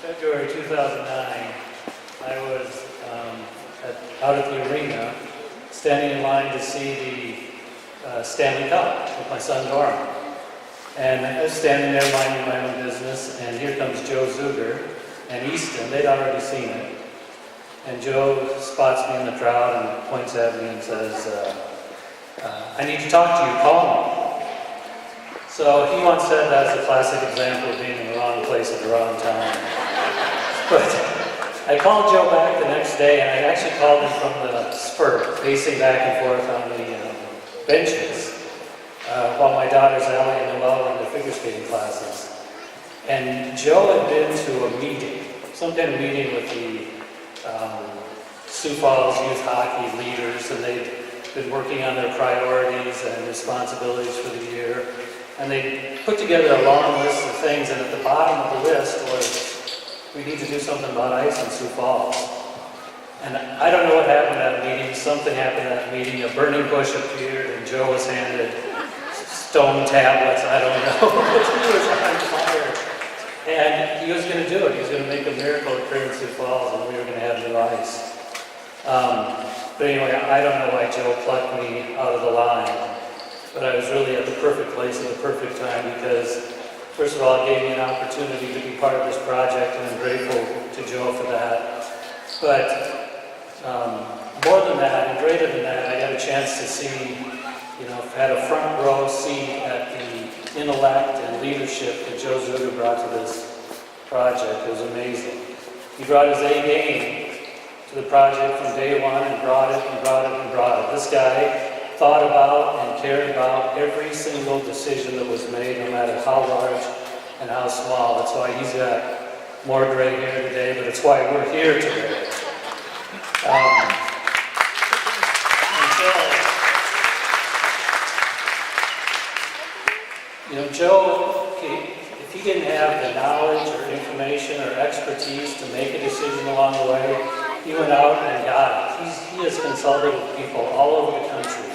February 2009, I was out at the arena, standing in line to see the Stanley Cup with my son Doran. And I was standing there minding my own business, and here comes Joe Zueger and Easton. They'd already seen it. And Joe spots me in the crowd and points at me and says, I need to talk to you, call me. So he once said that's a classic example of being in the wrong place at the wrong time. But I called Joe back the next day, and I actually called him from the spurt, pacing back and forth on the benches, while my daughters Ellie and Noelle were in their figure skating classes. And Joe had been to a meeting, some kind of meeting with the Sioux Falls youth hockey leaders, and they'd been working on their priorities and responsibilities for the year. And they put together a long list of things, and at the bottom of the list was, we need to do something about ice in Sioux Falls. And I don't know what happened at that meeting. Something happened at that meeting. A burning bush appeared, and Joe was handed stone tablets. I don't know. He was on fire. And he was going to do it. He was going to make a miracle occur in Sioux Falls, and we were going to have new ice. But anyway, I don't know why Joe plucked me out of the line. But I was really at the perfect place at the perfect time, because first of all, it gave me an opportunity to be part of this project, and I'm grateful to Joe for that. But more than that, and greater than that, I got a chance to see, had a front row seat at the intellect and leadership that Joe Zueger brought to this project. It was amazing. He brought his A game to the project from day one, and brought it and brought it and brought it. This guy thought about and cared about every single decision that was made, no matter how large and how small. That's why he's got more gray hair today, but it's why we're here today. Joe, if he didn't have the knowledge or information or expertise to make a decision along the way, he went out and got it. He has consulted with people all over the country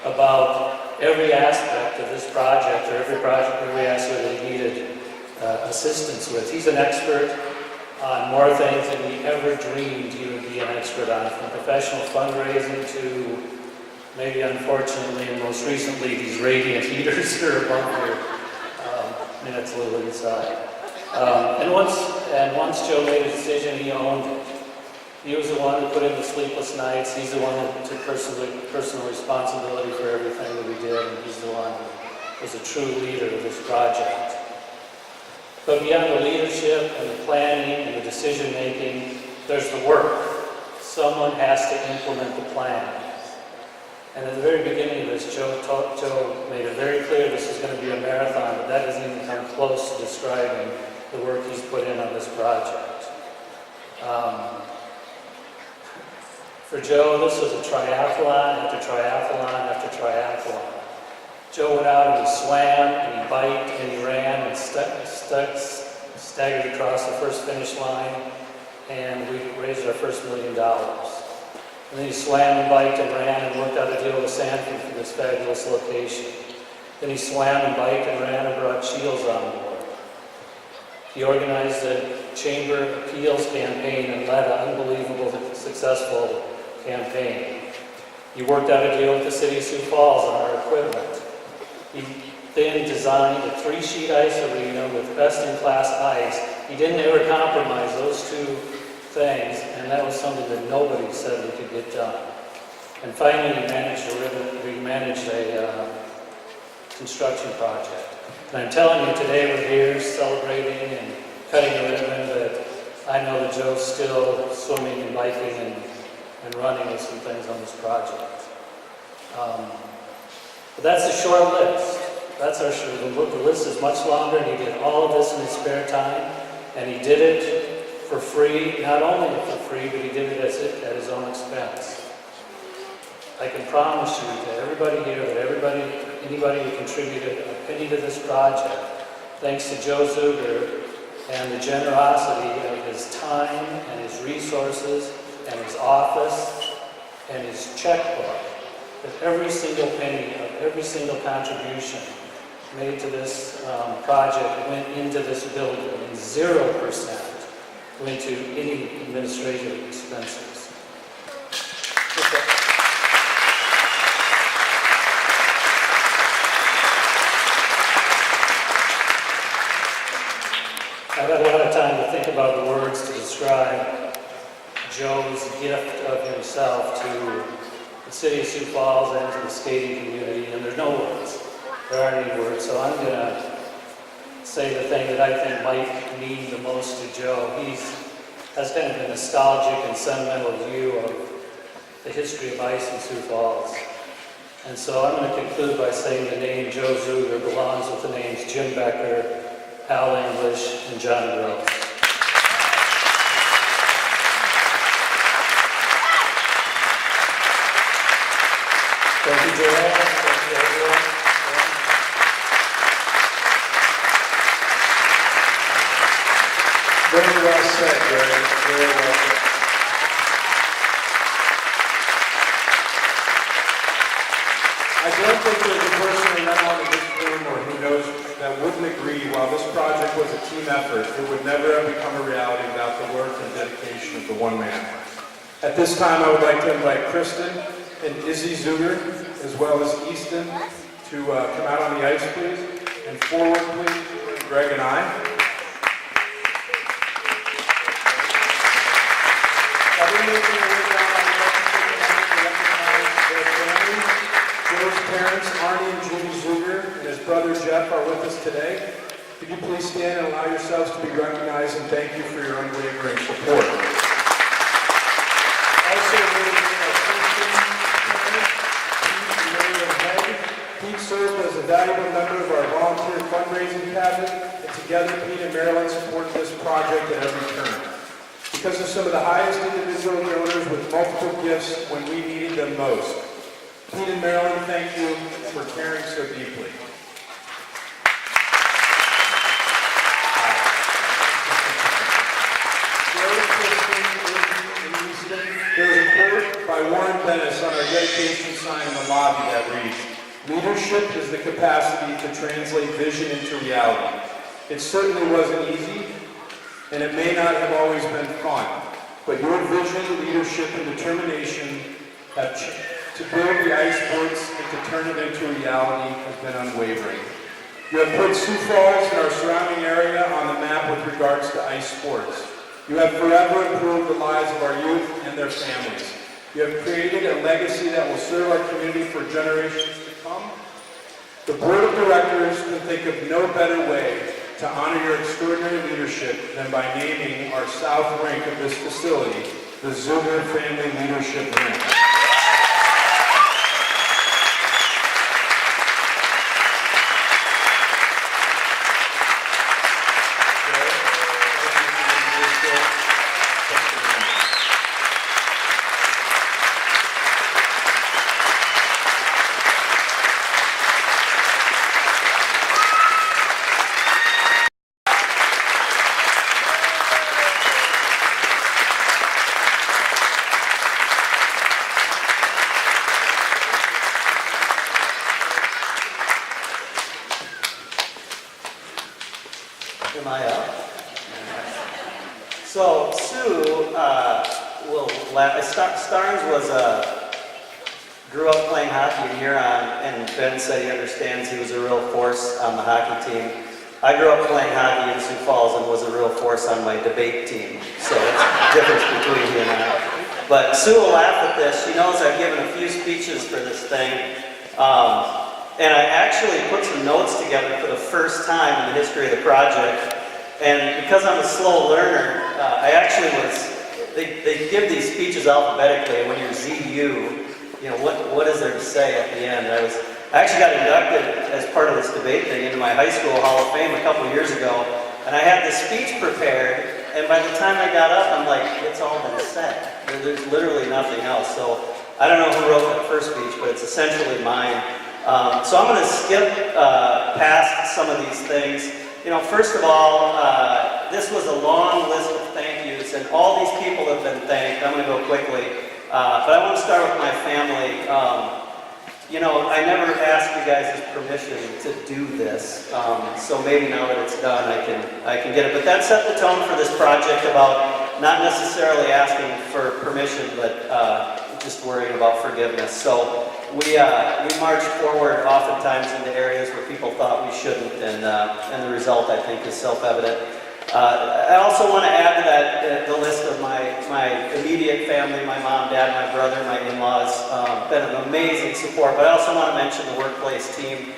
about every aspect of this project, or every aspect that he needed assistance with. He's an expert on more things than he ever dreamed he would be an expert on, from professional fundraising to maybe, unfortunately, and most recently, these radiant heaters that are above your that's a little inside. And once Joe made a decision, he owned it. He was the one who put in the sleepless nights. He's the one who took personal responsibility for everything that we did, and he's the one who was a true leader of this project. But beyond the leadership and the planning and the decision-making, there's the work. Someone has to implement the plan. And at the very beginning of this, Joe made it very clear this is going to be a marathon, but that doesn't even come close to describing the work he's put in on this project. For Joe, this was a triathlon after triathlon after triathlon. Joe went out and he swam, and he biked, and he ran, and staggered across the first finish line, and we raised our first $1 million. And then he swam and biked and ran and worked out a deal with Sanford for this fabulous location. Then he swam and biked and ran and brought Scheels on board. He organized a chamber appeals campaign and led an unbelievable, successful campaign. He worked out a deal with the city of Sioux Falls on our equipment. He then designed a 3-sheet ice arena with best-in-class ice. He didn't ever compromise those two things, and that was something that nobody said we could get done. And finally, we managed a construction project. And I'm telling you, today we're here celebrating and cutting the ribbon, but I know that Joe's still swimming and biking and running with some things on this project. But that's a short list. That's our short. The list is much longer, and he did all of this in his spare time, and he did it for free. Not only for free, but he did it at his own expense. I can promise you to everybody here that anybody who contributed a penny to this project, thanks to Joe Zueger and the generosity of his time and his resources and his office and his checkbook, that every single penny of every single contribution made to this project went into this building, and 0% go into any administrative expenses. I've had a lot of time to think about the words to describe Joe's gift of himself to the city of Sioux Falls and to the skating community, and there's no words. There aren't any words, so I'm going to say the thing that I think might mean the most to Joe. He has kind of a nostalgic and sentimental view of the history of ice in Sioux Falls. And so I'm going to conclude by saying the name Joe Zueger belongs with the names Jim Becker, Al English, and John Gross. Thank you, Joanne. Thank you, everyone. Very well said, Gary. Very well said. I don't think there's a person around in this room or who knows that wouldn't agree while this project was a team effort, it would never have become a reality without the work and dedication of the one man. At this time, I would like to invite Kristen and Izzy Zueger, as well as Easton, to come out on the ice, please. And forward, please, Greg and I. Joe's parents, Arnie and Julie Zueger, and his brother Jeff are with us today. Could you please stand and allow yourselves to be recognized, and thank you for your unwavering support. Also, Pete served as a valuable member of our volunteer fundraising cabinet, and together Pete and Marilyn supported this project at every turn. Because of some of the highest individual donors with multiple gifts when we needed them most. Pete and Marilyn, thank you for caring so deeply. There is a quote by Warren Bennis on our dedication sign in the lobby that reads, "Leadership is the capacity to translate vision into reality." It certainly wasn't easy, and it may not have always been fun, but your vision, leadership, and determination to build the ice sports and to turn it into reality has been unwavering. You have put Sioux Falls and our surrounding area on the map with regards to ice sports. You have forever improved the lives of our youth and their families. You have created a legacy that will serve our community for generations to come. The Board of Directors can think of no better way to honor your extraordinary leadership than by naming our south rink of this facility the Zueger Family Leadership Rink. Am I up? So Sue Starnes grew up playing hockey in Huron, and Ben said he understands he was a real force on the hockey team. I grew up playing hockey in Sioux Falls and was a real force on my debate team. So that's the difference between he and I. But Sue will laugh at this. She knows I've given a few speeches for this thing. And I actually put some notes together for the first time in the history of the project. And because I'm a slow learner, they give these speeches alphabetically, and when you're ZU, you know, what is there to say at the end? I actually got inducted as part of this debate thing into my high school Hall of Fame a couple years ago, and I had this speech prepared, and by the time I got up, I'm like, it's all been said. There's literally nothing else. So I don't know who wrote that first speech, but it's essentially mine. So I'm going to skip past some of these things. You know, first of all, this was a long list of thank yous, and all these people have been thanked. I'm going to go quickly. But I want to start with my family. you know, I never asked you guys' permission to do this, so maybe now that it's done, I can get it. But that set the tone for this project about not necessarily asking for permission, but just worrying about forgiveness. So we marched forward oftentimes into areas where people thought we shouldn't, and the result, I think, is self-evident. I also want to add to that the list of my immediate family, my mom, dad, my brother, my in-laws, been an amazing support. But I also want to mention the workplace team.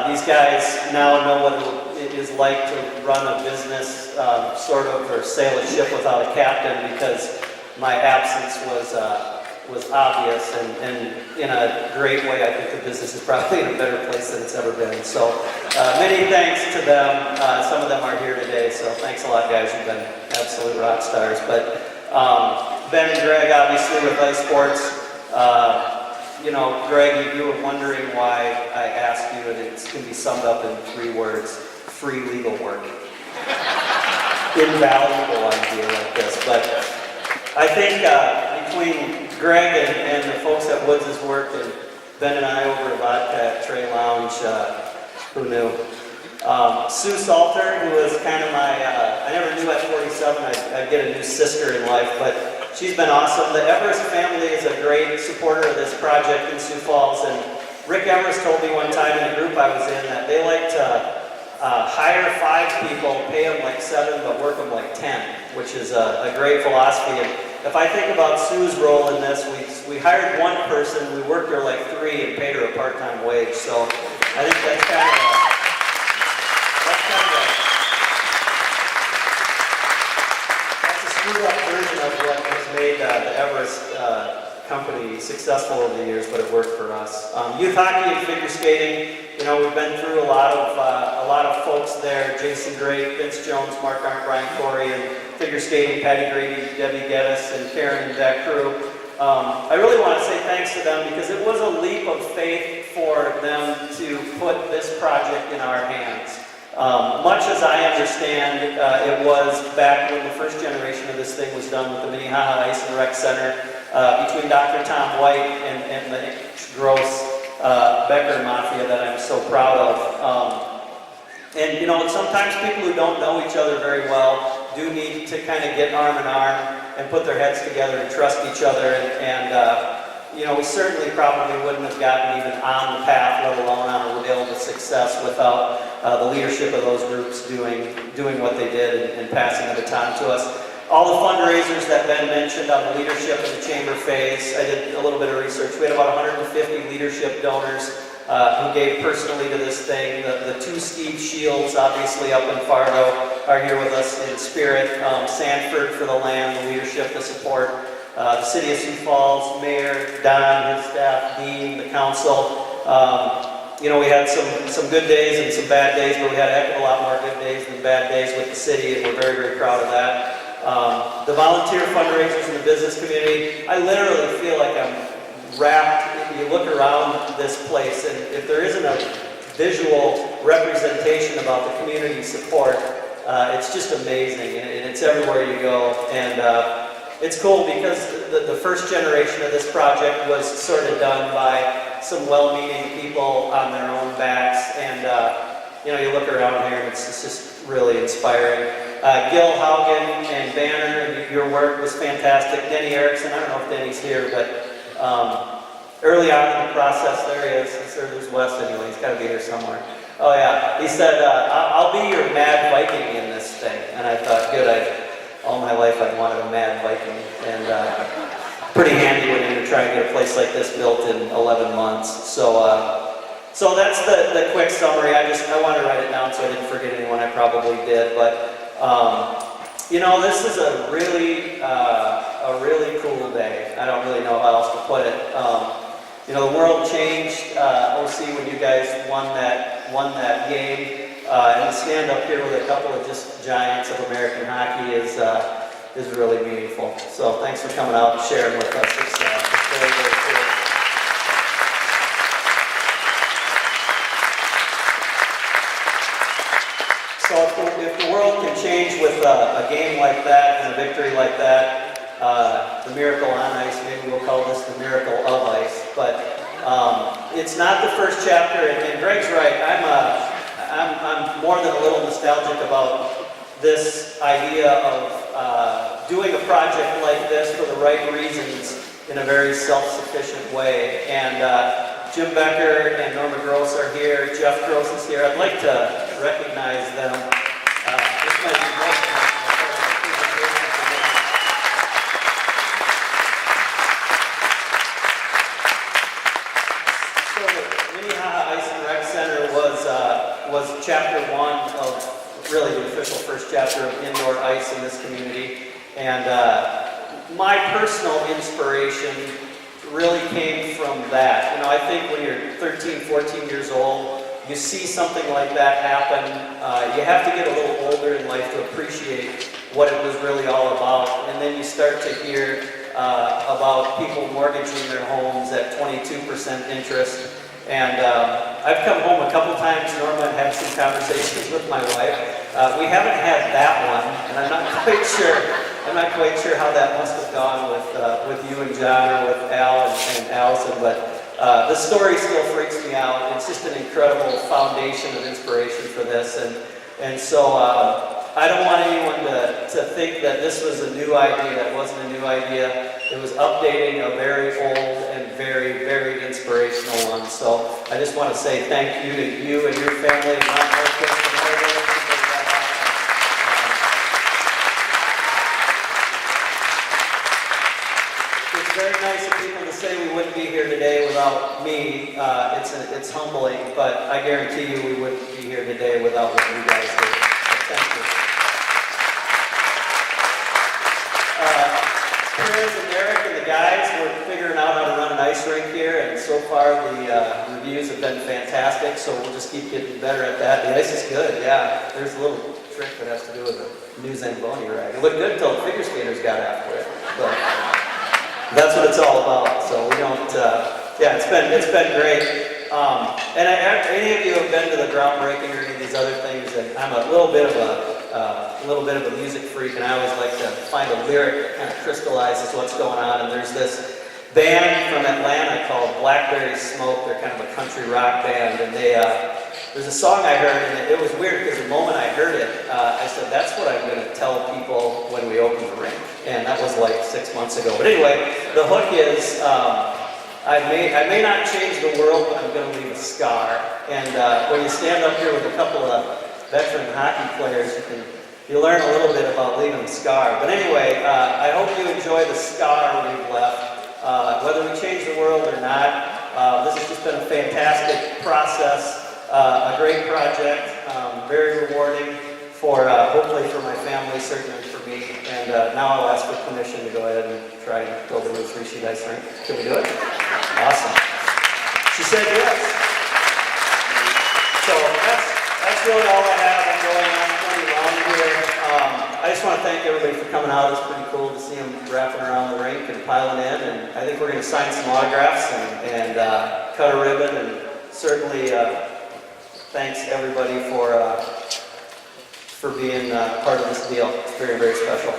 These guys now know what it is like to run a business, sort of, or sail a ship without a captain, because my absence was obvious, and in a great way. I think the business is probably in a better place than it's ever been. So many thanks to them. Some of them are here today, so thanks a lot, guys. You've been absolute rock stars. But Ben and Greg, obviously, with Ice Sports. You know, Greg, you were wondering why I asked you, and it can be summed up in 3 words: free legal work. Invaluable idea like this, but I think between Greg and the folks at Woods' work, and Ben and I over at Vodka at Trey Lounge, who knew? Sue Salter, who was kind of my, I never knew at 47 I'd get a new sister in life, but she's been awesome. The Everest family is a great supporter of this project in Sioux Falls, and Rick Everest told me one time in a group I was in that they like to hire 5 people, pay them like 7, but work them like 10, which is a great philosophy. And if I think about Sue's role in this, we hired 1 person, we worked her like 3 and paid her a part-time wage. So I think that's kind of a screwed up version of what has made the Everest company successful over the years, but it worked for us. Youth hockey and figure skating, you know, we've been through a lot of folks there: Jason Drake, Vince Jones, Mark Arndt, Brian Corey, and figure skating, Patty Grady, Debbie Geddes, and Karen and that crew. I really want to say thanks to them, because it was a leap of faith for them to put this project in our hands. Much as I understand, it was back when the first generation of this thing was done with the Minnehaha Ice and Rec Center, between Dr. Tom White and the gross Becker Mafia that I'm so proud of. And you know, sometimes people who don't know each other very well do need to kind of get arm in arm and put their heads together and trust each other. And you know, we certainly probably wouldn't have gotten even on the path, let alone on a rail to success, without the leadership of those groups doing what they did and passing the baton to us. All the fundraisers that Ben mentioned on the leadership in the chamber phase, I did a little bit of research. We had about 150 leadership donors who gave personally to this thing. The 2 Steve Scheels, obviously up in Fargo, are here with us in spirit. Sanford for the land, the leadership, the support. The city of Sioux Falls, Mayor, Don, his staff, Dean, the council. You know, we had some good days and some bad days, but we had a heck of a lot more good days than bad days with the city, and we're very, very proud of that. The volunteer fundraisers in the business community, I literally feel like I'm wrapped. You look around this place, and if there isn't a visual representation about the community support, it's just amazing, and it's everywhere you go. And it's cool because the first generation of this project was sort of done by some well-meaning people on their own backs, and you know, you look around here and it's just really inspiring. Gil Haugen and Banner, your work was fantastic. Denny Erickson, I don't know if Denny's here, but early on in the process, there he is. He's sort of who's West anyway, he's got to be here somewhere. Oh yeah, he said, I'll be your mad Viking in this thing. And I thought, good, all my life I've wanted a mad Viking. And pretty handy when you're trying to get a place like this built in 11 months. So that's the quick summary. I wanted to write it down so I didn't forget anyone. I probably did, but you know, this is a really cool day. I don't really know how else to put it. You know, the world changed OC when you guys won that game. And to stand up here with a couple of just giants of American hockey is really meaningful. So thanks for coming out and sharing with us. It's very, very cool. So if the world can change with a game like that and a victory like that, the miracle on ice, maybe we'll call this the miracle of ice. But It's not the first chapter, and Greg's right. I'm more than a little nostalgic about this idea of doing a project like this for the right reasons in a very self-sufficient way. And Jim Becker and Norma Gross are here. Jeff Gross is here. I'd like to recognize them. This might be most of my presentation today. So the Minnehaha Ice and Rec Center was chapter 1 of really the official first chapter of indoor ice in this community. And my personal inspiration really came from that. You know, I think when you're 13, 14 years old, you see something like that happen. You have to get a little older in life to appreciate what it was really all about. And then you start to hear about people mortgaging their homes at 22% interest. And I've come home a couple times, Norma, and had some conversations with my wife. We haven't had that one, and I'm not quite sure how that must have gone with you and John or with Al and Allison, but the story still freaks me out. It's just an incredible foundation of inspiration for this, and so I don't want anyone to think that this was a new idea. That wasn't a new idea. It was updating a very old and very, very inspirational one. So I just want to say thank you to you and your family and Mount Northwest and everyone. It's very nice of people to say we wouldn't be here today without me. It's humbling, but I guarantee you we wouldn't be here today without what you guys did. So thank you. Chris and Eric and the guys were figuring out how to run an ice rink here, and so far the reviews have been fantastic, so we'll just keep getting better at that. The ice is good, yeah. There's a little trick that has to do with the new Zamboni rag. It looked good until the figure skaters got after it, but that's what it's all about. So we don't, yeah, it's been great. And any of you have been to the groundbreaking or any of these other things, and I'm a little bit of a music freak, and I always like to find a lyric that kind of crystallizes what's going on. And there's this band from Atlanta called Blackberry Smoke. They're kind of a country rock band, and there's a song I heard, and it was weird because the moment I heard it, I said, that's what I'm going to tell people when we open the rink. And that was like 6 months ago. But anyway, the hook is, I may not change the world, but I'm going to leave a scar. And when you stand up here with a couple of veteran hockey players, you learn a little bit about leaving a scar. But anyway, I hope you enjoy the scar we've left. Whether we change the world or not, this has just been a fantastic process, a great project, very rewarding for hopefully for my family, certainly for me. And now I'll ask for permission to go ahead and try and build a new 3-sheet ice rink. Can we do it? Awesome. She said yes. So that's really all I have. I'm going on pretty long here. I just want to thank everybody for coming out. It's pretty cool to see them wrapping around the rink and piling in. And I think we're going to sign some autographs and cut a ribbon. And certainly thanks everybody for being part of this deal. It's very, very special.